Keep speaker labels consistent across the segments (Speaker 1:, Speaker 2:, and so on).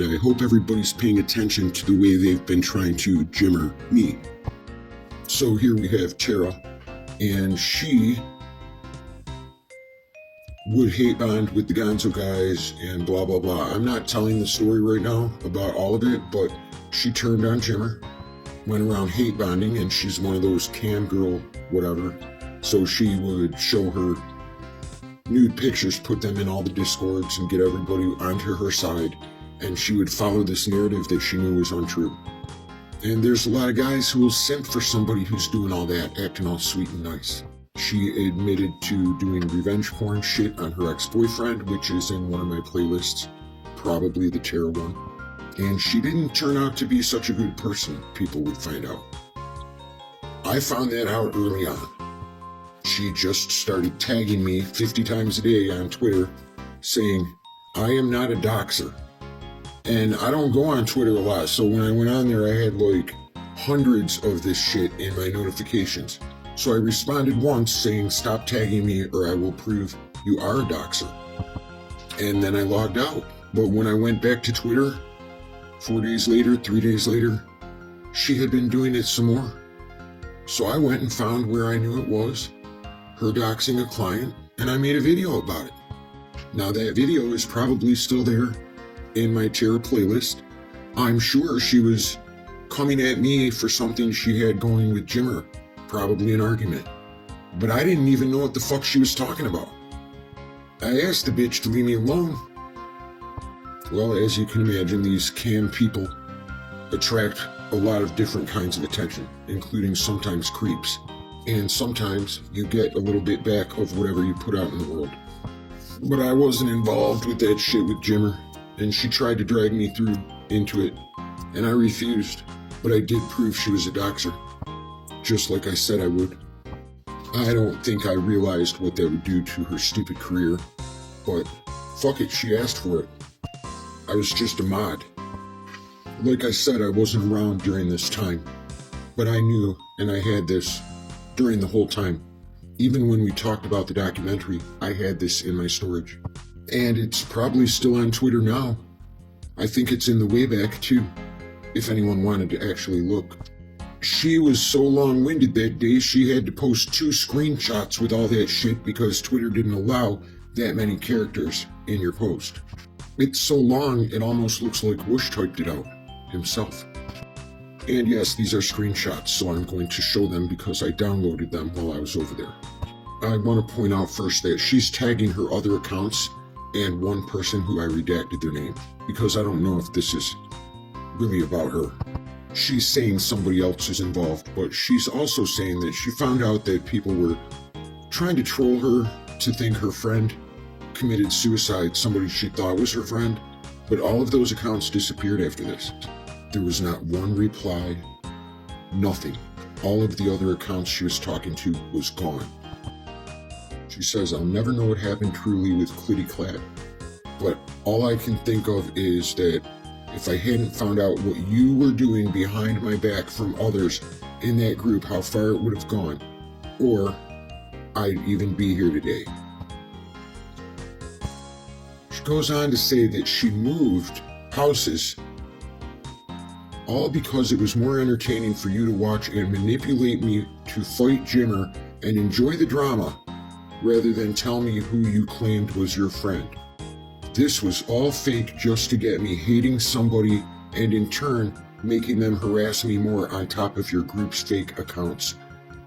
Speaker 1: I hope everybody's paying attention to the way they've been trying to jimmer me. So here we have Tara, and she would hate bond with the Gonzo guys and blah blah blah. I'm not telling the story right now about all of it, but she turned on Jimmer, went around hate bonding, and she's one of those cam girl whatever. So she would show her nude pictures, put them in all the discords, and get everybody onto her side, and she would follow this narrative that she knew was untrue. And there's a lot of guys who will simp for somebody who's doing all that, acting all sweet and nice. She admitted to doing revenge porn shit on her ex-boyfriend, which is in one of my playlists, probably the Tara one. And she didn't turn out to be such a good person, people would find out. I found that out early on. She just started tagging me 50 times a day on Twitter, saying, I am not a doxer. And I don't go on Twitter a lot, so when I went on there, I had like hundreds of this shit in my notifications. So I responded once saying, stop tagging me or I will prove you are a doxer. And then I logged out. But when I went back to Twitter, 4 days later, 3 days later, she had been doing it some more. So I went and found where I knew it was, her doxing a client, and I made a video about it. Now that video is probably still there in my Tara playlist. I'm sure she was coming at me for something she had going with Jimmer, probably an argument. But I didn't even know what the fuck she was talking about. I asked the bitch to leave me alone. Well, as you can imagine, these cam people attract a lot of different kinds of attention, including sometimes creeps. And sometimes you get a little bit back of whatever you put out in the world. But I wasn't involved with that shit with Jimmer, and she tried to drag me through into it, and I refused. But I did prove she was a doxer, just like I said I would. I don't think I realized what that would do to her stupid career, but fuck it, she asked for it. I was just a mod. Like I said, I wasn't around during this time, but I knew, and I had this during the whole time. Even when we talked about the documentary, I had this in my storage. And it's probably still on Twitter now. I think it's in the Wayback too, if anyone wanted to actually look. She was so long-winded that day she had to post 2 screenshots with all that shit because Twitter didn't allow that many characters in your post. It's so long it almost looks like Whoosh typed it out himself. And yes, these are screenshots, so I'm going to show them because I downloaded them while I was over there. I want to point out first that she's tagging her other accounts and one person who I redacted their name, because I don't know if this is really about her. She's saying somebody else is involved, but she's also saying that she found out that people were trying to troll her to think her friend committed suicide, somebody she thought was her friend, but all of those accounts disappeared after this. There was not one reply, nothing. All of the other accounts she was talking to was gone. She says, I'll never know what happened truly with Clitty Clad, but all I can think of is that if I hadn't found out what you were doing behind my back from others in that group, how far it would have gone, or I'd even be here today. She goes on to say that she moved houses all because it was more entertaining for you to watch and manipulate me to fight Jimmer and enjoy the drama rather than tell me who you claimed was your friend. This was all fake just to get me hating somebody and in turn making them harass me more on top of your group's fake accounts.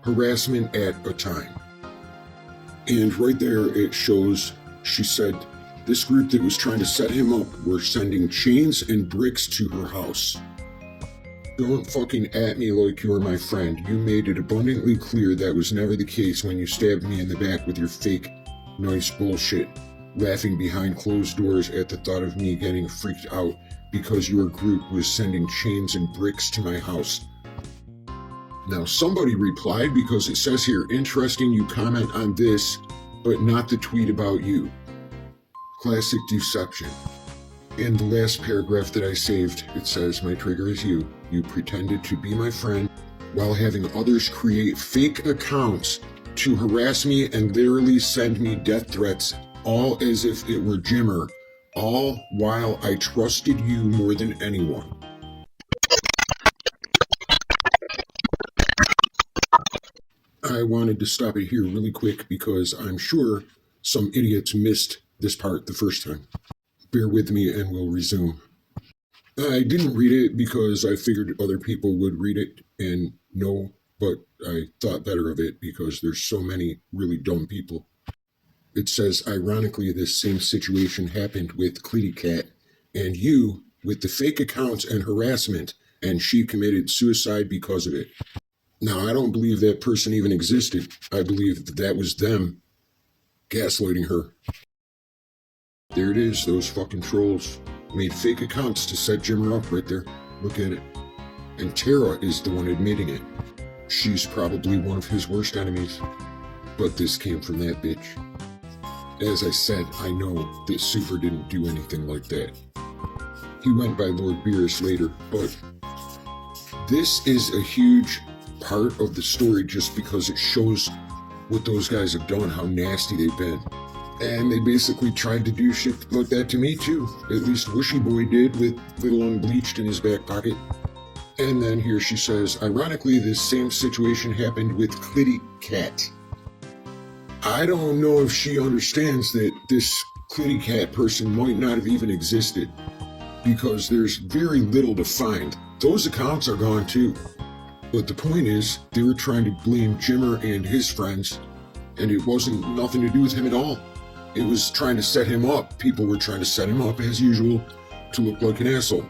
Speaker 1: Harassment at a time. And right there it shows, she said, this group that was trying to set him up were sending chains and bricks to her house. Don't fucking at me like you're my friend. You made it abundantly clear that was never the case when you stabbed me in the back with your fake, nice bullshit, laughing behind closed doors at the thought of me getting freaked out because your group was sending chains and bricks to my house. Now somebody replied, because it says here, interesting you comment on this, but not the tweet about you. Classic deception. In the last paragraph that I saved, it says, my trigger is you. You pretended to be my friend while having others create fake accounts to harass me and literally send me death threats, all as if it were Jimmer, All while I trusted you more than anyone. I wanted to stop it here really quick because I'm sure some idiots missed this part the first time. Bear with me and we'll resume. I didn't read it because I figured other people would read it and know, but I thought better of it because there's so many really dumb people. It says, ironically, this same situation happened with Clitty Cat and you with the fake accounts and harassment, and she committed suicide because of it. Now, I don't believe that person even existed. I believe that was them gaslighting her. There it is, those fucking trolls. Made fake accounts to set Jimmer up right there. Look at it. And Tara is the one admitting it. She's probably one of his worst enemies. But this came from that bitch. As I said, I know that Super didn't do anything like that. He went by Lord Beerus later, but this is a huge part of the story just because it shows what those guys have done, how nasty they've been. And they basically tried to do shit like that to me too. At least Wishy Boy did, with Little Unbleached in his back pocket. And then here she says, ironically, this same situation happened with Clitty Cat. I don't know if she understands that this Clitty Cat person might not have even existed, because there's very little to find. Those accounts are gone too. But the point is, they were trying to blame Jimmer and his friends, and it wasn't nothing to do with him at all. It was trying to set him up. People were trying to set him up, as usual, to look like an asshole.